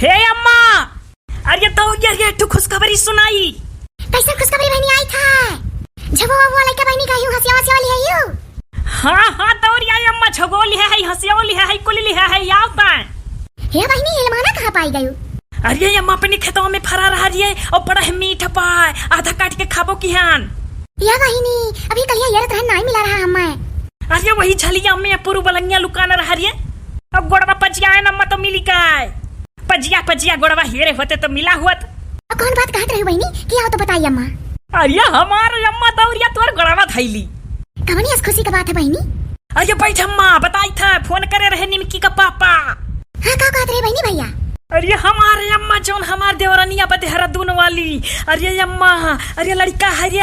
हे अम्मा, अरे तो ये तू खुशखबरी सुनाई। कैसे खुशखबरी बहनी आई था? झगो वो लड़का बहनी का यूं हंसिया वाली है यू। हाँ दौड़िया अम्मा झगोली है हंसियोली है कुली है यावता। हे बहनी हिलमाना कहां पाई गयो? अरे अम्मा अपनी खेतों में फरा रहा है और बड़ा है मीठा पाए आधा काट के खाबो की हान। या बहनी अभी कलिया यार रहन नहीं मिला रहा हमें। अरे वही झलिया में पुरु बलंगिया लुकाना रहा है। अब गोड़वा पजिया है नम्मा तो मिली काय पजिया गोड़वा हेरे होते तो मिला हुआ। कौन बात कहत रही बहनी क्या हो तो बताइए अम्मा। अरे हमारे अम्मा दौड़िया तोर गोड़वा धैली कवनी आज खुशी की बात है बहनी? अरे बैठ अम्मा बताई था फोन करे रहे निमकी का पापा। हाँ क्या कहत रहे बहनी भैया? अरे हमारे अम्मा जोन हमार देवरानिया बदेहरा दून वाली। अरे अम्मा अरे लड़का है रे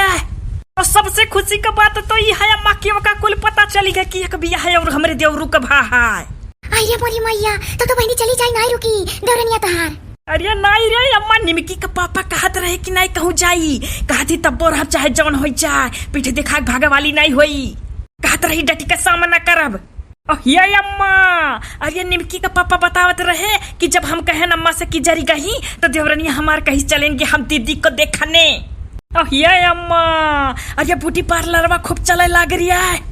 और सबसे खुशी का बात तो ये है अम्मा की का कुल पता चली गया कि एक बिया है और हमारे देवरू का भा है। अरे मोरी मैया तो बहनी चली जाए नहीं रुकी देवरानिया तहार। अरे नहीं रे अम्मा निमकी का पापा कहत रहे कि नहीं कहूँ जाई कहती तब रह चाहे जौन हो जाए पीठ दिखा भागे वाली नहीं होई कहत रही डटी का सामना करब। ये अम्मा अरे निमकी का पापा बतावत रहे कि जब हम कहे अम्मा से कि जरी गही तो देवरनिया हमार कहीं चलेंगे हम दीदी को देखने। ये अम्मा अरे ब्यूटी पार्लर खूब चले लग रही है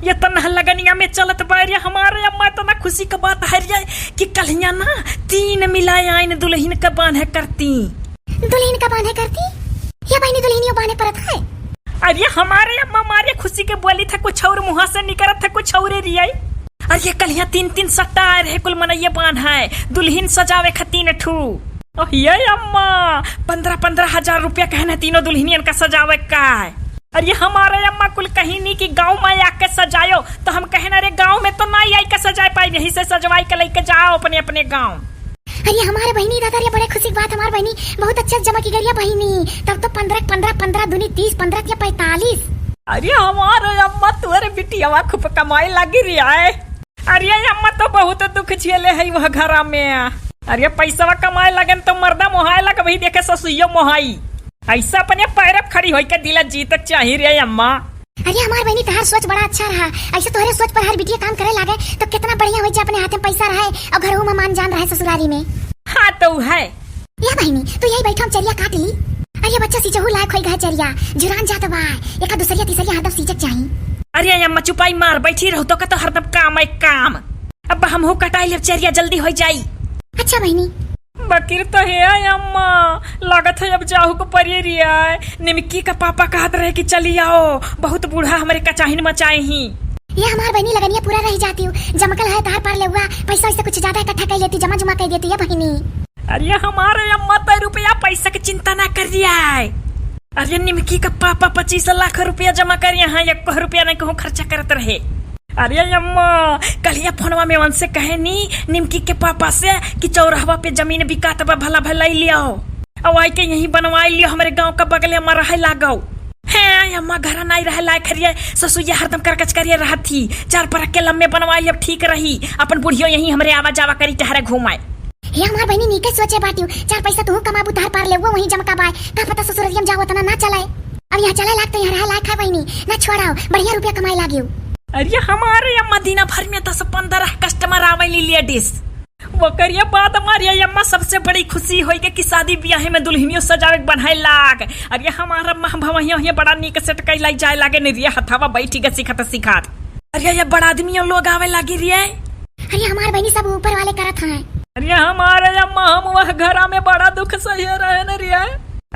ये तना लगनिया में चलत बारे हमारे अम्मा तना खुशी का बात है कि कलिया ना 3 मिलाए आइन दुल्हन का बांधे करती। दुल्हन का बांधे करती या बहनी दुल्हनियों बांधे परत है? अरे हमारे अम्मा मारे खुशी के बोली था कुछ और मुँह से निकलत था कुछ और रियाई। अरे कलिया 3 सट्टा रहे कुल मनैया बांध है दुल्हन सजावे खा 3 ठू। ये अम्मा 15 हजार रुपया कहना तीनों दुल्हनियन का सजावे का। अरे हमारे अम्मा कुल कहीं नहीं कि गांव में आके सजायो तो हम कहना रे गांव में तो नहीं आई के सजाए पाई यहीं से सजवाई के लेके जाओ अपने अपने गांव। अरे हमारे बहनी दादा रे बड़े खुशी की बात हमारी बहनी बहुत अच्छा जमा की गरिया बहनी तब तो 15 दूनी 30 15 या 45। अरे हमारे अम्मा तुम्हारे बिटिया खूब कमाई लगी रही है। अरे अम्मा तो बहुत दुख झेले है वह घर में। अरे पैसा कमाए लगन तो मर्दा मोहाय लग वही देखे ससुइयो मोहाई ऐसा अपने पैर खड़ी होई के दिला जीत चाहिए रे अम्मा। अरे हमारे बहनी तहार सोच बड़ा अच्छा रहा ऐसा तोहरे सोच पर हर बिटिया काम करे लागे तो कितना बढ़िया हो जाए अपने हाथ में पैसा रहे और घरों में मान जान रहे ससुरारी में। हाँ तो है या बहनी तो यही बैठो हम चरिया काट ली। अरे बच्चा सीजहू लायक होई गए चरिया जुरान जात बा एक दूसरिया तीसरिया हरदम सीजक चाहिए। अरे अम्मा चुपाई मार बैठी रहो तो का तो हरदम काम है काम। अब हम हो कटाई ले चरिया जल्दी हो जाई। अच्छा बहनी बकीर तो है अम्मा लागत है अब जाहू को परिये रिया निमकी का पापा कहत रहे कि चली आओ बहुत बूढ़ा हमारे कचाहिन मचाए ही। ये हमार बहनी लगनिया पूरा रह जाती हूँ जमकल है तार पार ले हुआ पैसा वैसा कुछ ज्यादा इकट्ठा कर लेती जमा कर देती है बहनी। अरे हमारे अम्मा तो रुपया पैसा की चिंता ना कर रिया है। अरे निमकी का पापा 25 लाख रुपया जमा कर यहाँ 1 रुपया नहीं कहूँ खर्चा करते रहे। अरे अम्मा कलिया फोनवा में उनसे कहे नी निमकी के पापा से कि चौराहा पे जमीन बिकात बा भला भला लियो और आई के यही बनवाई लियो हमारे गांव का बगल में रहे लागो है। अम्मा घर नहीं रहे लायक हरिये ससुया हरदम करकच करिए रहा थी 4 पर के लम्बे बनवाई अब ठीक रही अपन बुढ़ियो यही हमारे आवा जावा करी टहरे घुमाए। ये हमार बहनी नीके सोचे बाटी 4 पैसा तू कमाबू तार पार ले वही जमका बाय का पता ससुरलियम जाओ तना ना चलाए अब यहाँ चले लागते यहाँ रहा लायक है बहनी ना छोड़ाओ बढ़िया रुपया कमाई लागियो। अरे हमारे अम्मा दिन भर में 10-15 कस्टमर आवेली लेडीज वो करिए बात हमारी अम्मा सबसे बड़ी खुशी होई कि शादी ब्याह में दुल्हनियों सजावे बनाए लाग। अरे हमारा अम्मा भवैया ये बड़ा नीक सेट कैलाई जाए लागे नहीं हथावा बैठी के सिखात। अरे ये बड़ा आदमियों लोग आवे लागी रिये। अरे हमारे बहनी सब ऊपर वाले करत हैं। अरे हमारे अम्मा हम वह घर में बड़ा दुख सही रहे न रिये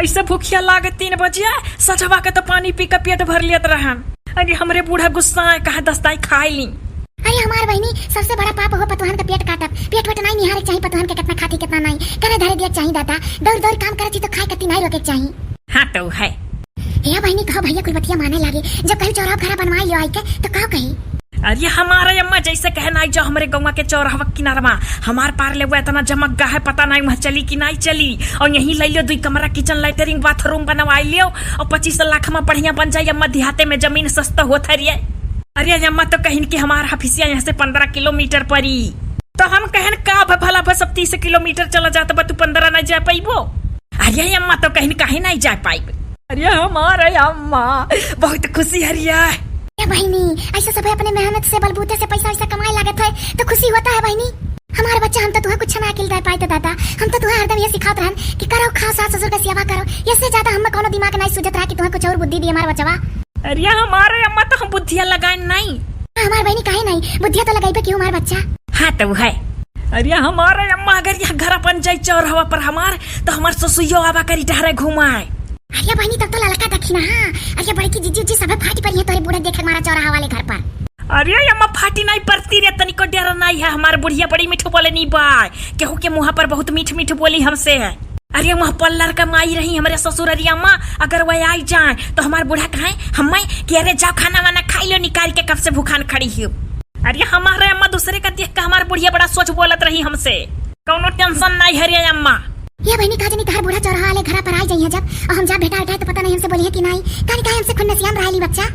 ऐसे भूखिया लागे 3 बजे सजवा के तो पानी पी के पेट भर लेत रहन। अरे हमरे बूढ़ा गुस्सा है कहा दस्ताई खाई ली। अरे हमारे बहनी सबसे बड़ा पाप हो पतवान का पेट काटब पेट वट नहीं निहारे चाहिए पतवान के कितना खाती कितना नहीं करे धरे दिया चाहिए दादा दौड़ काम करती तो खाए कती नहीं रोके चाहिए। हाँ तो है ये बहनी कहो भैया कुलबतिया माने लागे जब कहीं चौराहा घर बनवाई लियो आई के तो कहो कहीं। अरे हमारे अम्मा जैसे कहना जो हमारे गाँव के चौराहा किनारमा हमार पार ले इतना जमक गा है पता नहीं वहाँ चली कि नहीं चली और यही ले लियो 2 कमरा किचन लेटरिंग बाथरूम बनवाई लियो और 25 लाख में बढ़िया बन जाये। अम्मा देहाते में जमीन सस्ता होता रही। अरे अम्मा तो कहीं कि हमारा हफिसिया यहाँ से 15 किलोमीटर पड़ी तो हम कहन का भला बस 30 किलोमीटर चला जाता तू 15 नहीं जा पाइबो। अरे अम्मा तो कहीं कहीं नहीं जा पाई। अरे हमारे अम्मा बहुत खुशी है बहनी ऐसा सब अपने मेहनत से बलबूते से पैसा वैसा कमाए लागत है तो खुशी होता है बहनी। हमारे बच्चा हम तो तुम्हें कुछ ना अकिल दे पाए तो दादा हम तो तुम्हें हरदम ये सिखात रहन कि करो खाओ सास ससुर का सेवा करो। इससे ज्यादा हम कोनो दिमाग नहीं सूझत रहा कि तुम्हें कुछ और बुद्धि दी हमारे बच्चवा। अरे हमारे अम्मा तो हम बुद्धियां लगाए नहीं। हमारे बहनी काहे नहीं बुद्धिया तो लगाई पे क्यों हमारे बच्चा। हाँ तो है। अरे हमारे अम्मा अगर यहाँ घर अपन जाए चौराहा पर हमार तो हमार ससुइयो आवा करी डहरे घुमाए। अरे बहनी तब तो ललका देखी ना। हाँ अरे बड़की जीजी जी सब फाटी पड़ी है तोरे बूढ़े देखे हमारा चौराहा वाले घर पर। अरे अम्मा फाटी नहीं पड़ती रे तनिको डर नहीं है। हमारे बुढ़िया बड़ी मीठ बोले नहीं बाय केहू के मुँह पर बहुत मीठ मीठ बोली हमसे है। अरे वहाँ पल्लर का माई रही हमारे ससुर। अरे अम्मा अगर वह आई जाए तो हमारे बूढ़ा कहे हमें कि अरे जाओ खाना वाना खाई लो निकाल के कब से भूखान खड़ी हो। अरे हमारे अम्मा दूसरे का देख के हमारे बुढ़िया बड़ा सोच बोलत रही हमसे। कोनो टेंशन नहीं है रे अम्मा। ये बहनी कहा जनी तार बूढ़ा चौराहा वाले घर पर आ जाइए जब और हम जा बेटा उठाए तो पता नहीं हमसे बोली है कि नहीं काहे हमसे खुद नसियाम रहा ली बच्चा।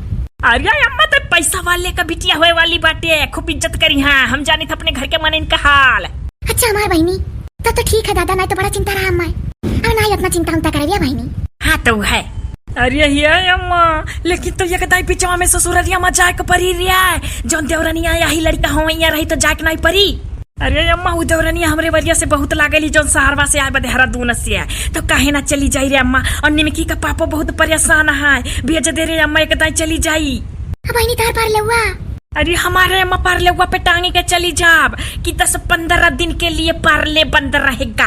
अरे अम्मा तो पैसा वाले का बिटिया हुए वाली बाटे खूब इज्जत करी। हाँ हम जानी थे अपने घर के मन इनका हाल। अच्छा हमारे बहनी तब तो ठीक है दादा नहीं तो बड़ा चिंता रहा अम्मा और नहीं इतना चिंता उनता कर बहनी। हाँ तो है। अरे ये अम्मा लेकिन तो ये कदाई पिछवा में ससुररिया में जाए के परी रिया जौन देवरनिया यही लड़का हो रही तो जाए के नहीं परी। अरे अम्मा उ देवरनिया हमरे वरिया से बहुत लागली जौन सहारवा से आए बदेहरा दून से तो काहे ना चली जाई रे अम्मा। और निमकी का पापा बहुत परेशान है भेज दे रे अम्मा एक दाई चली जाई। बहनी तार पार लेवा। अरे हमारे अम्मा पार्ले पे टांगे के चली जाब कि 10-15 दिन के लिए पार्ले बंद रहेगा।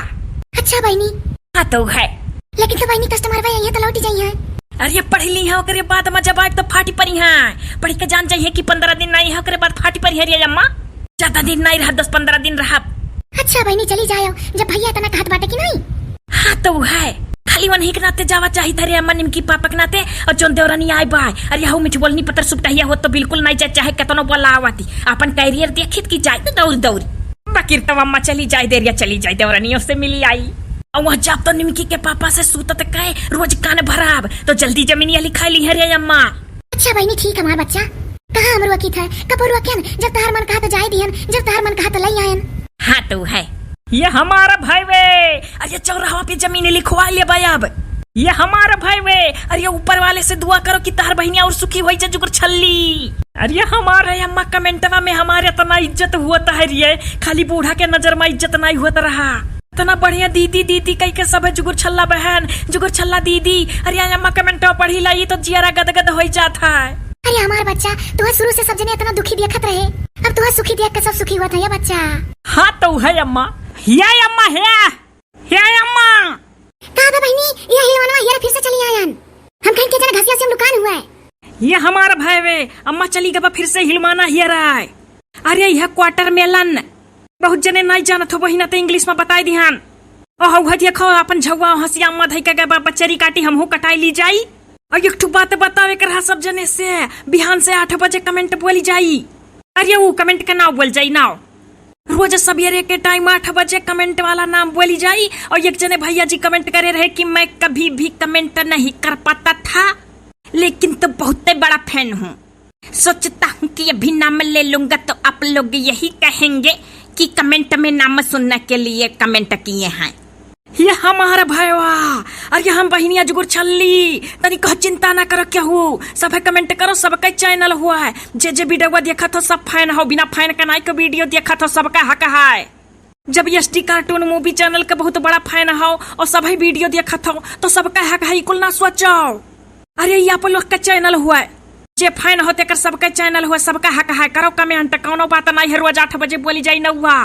अच्छा बहनी। हाँ तो है। लेकिन तो बहनी कस्टमर भाई यहाँ तो लौटी जाइए। अरे पढ़ ली है ओकरे बाद में जब आज तो फाटी पड़ी है पढ़ के जान जाइए कि 15 दिन नहीं है ओकरे बाद फाटी पड़ी है रे अम्मा। ज्यादा दिन नहीं रहा 10-15 दिन रहा। अच्छा बहनी चली जाओ जब भैया इतना कहत बाटे कि नहीं। हाँ तो है खाली वन ही के नाते जावा चाहिए रे अम्मा निमकी पापा के नाते और जोन देवरानी आए बाय। अरे हाउ मिठ बोलनी पतर सुपटाहिया हो तो बिल्कुल नहीं जाए चाहे कतनो बोला आवाती अपन कैरियर देखित की जाए तो दौड़ दौड़ बाकी तो अम्मा चली जाए देरिया चली जाए देवरानियों से मिली आई। और वहाँ जब तो निमकी के पापा से सूतत कहे रोज कान भराब तो जल्दी जमीनिया लिखा ली है रे अम्मा। अच्छा बहनी ठीक है हमारा बच्चा कहाँ अमरुआ की था कपूरुआ क्या जब तार मन कहा तो जाए दिहन जब तार मन कहा तो लई आयन। हाँ तो है। ये हमारा भाई वे अरे चौराहा पे जमीन लिखवा ले भाई अब ये हमारा भाई वे। अरे ऊपर वाले से दुआ करो कि तार बहनिया और सुखी हुई जुगर छल्ली। अरे हमारे अम्मा कमेंटवा में हमारे इतना इज्जत हुआ है रे खाली बूढ़ा के नजर में इज्जत नहीं हुआ रहा इतना बढ़िया दीदी दीदी कई के सब जुगर छल्ला बहन जुगर छल्ला दीदी। अरे अम्मा कमेंटवा पढ़ी लाई तो जियारा गदगद हो जाता है। अरे हमारा बच्चा तुम्हें शुरू से सब जने इतना दुखी देखत रहे अब तुम्हें सुखी देख के सब सुखी हुआ था ये बच्चा। हाँ तो है अम्मा हिया अम्मा है अम्मा कहाँ पे बहनी ये हिलवाना ये फिर से चली आयन हम कहीं के जरा घसिया से हम दुकान हुआ है। ये हमारा भाई वे अम्मा चली गवा फिर से हिलवाना हिया रहा है। अरे यह क्वार्टर मेलन बहुत जने नहीं जानत हो बहिना तो इंग्लिश में बताई दिहान। ओह देखो अपन झगवा हंसिया अम्मा धई के बच्चरी काटी हमहू कटाई ली जाई। और एक ठो बात बतावे कर सब जने से बिहान से 8 बजे कमेंट बोली जाई। अरे वो कमेंट का नाम बोल जाई नाव रोज सवेरे के टाइम 8 बजे कमेंट वाला नाम बोली जाई। और एक जने भैया जी कमेंट करे रहे कि मैं कभी भी कमेंट नहीं कर पाता था लेकिन तो बहुत बड़ा फैन हूँ सोचता हूँ कि अभी नाम ले लूंगा तो आप लोग यही कहेंगे कि कमेंट में नाम सुनने के लिए कमेंट किए हैं। ये हमारा भाईवा अरे हम बहनिया जुगुर छल्ली तनी कह चिंता ना करो क्या हो सब कमेंट करो सबका चैनल हुआ है जे वीडियो देखा तो सब फैन हो बिना फैन का नाई को वीडियो देखा तो सबका हक है। जब एसडी कार्टून मूवी चैनल का बहुत बड़ा फैन हो और सभी वीडियो देखा तो सबका हक है कुल ना सोचो। अरे ये आप लोग का चैनल हुआ है जे फैन होते कर सबका चैनल हुआ सबका हक है करो कमेंट कौनो बात नहीं है रोज 8 बजे बोली जाई नौवा।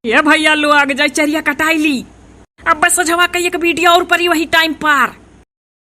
ये भैया लो आगे जाए चरिया कटाई ली अब बस सजवा का एक वीडियो और परी वही टाइम पर।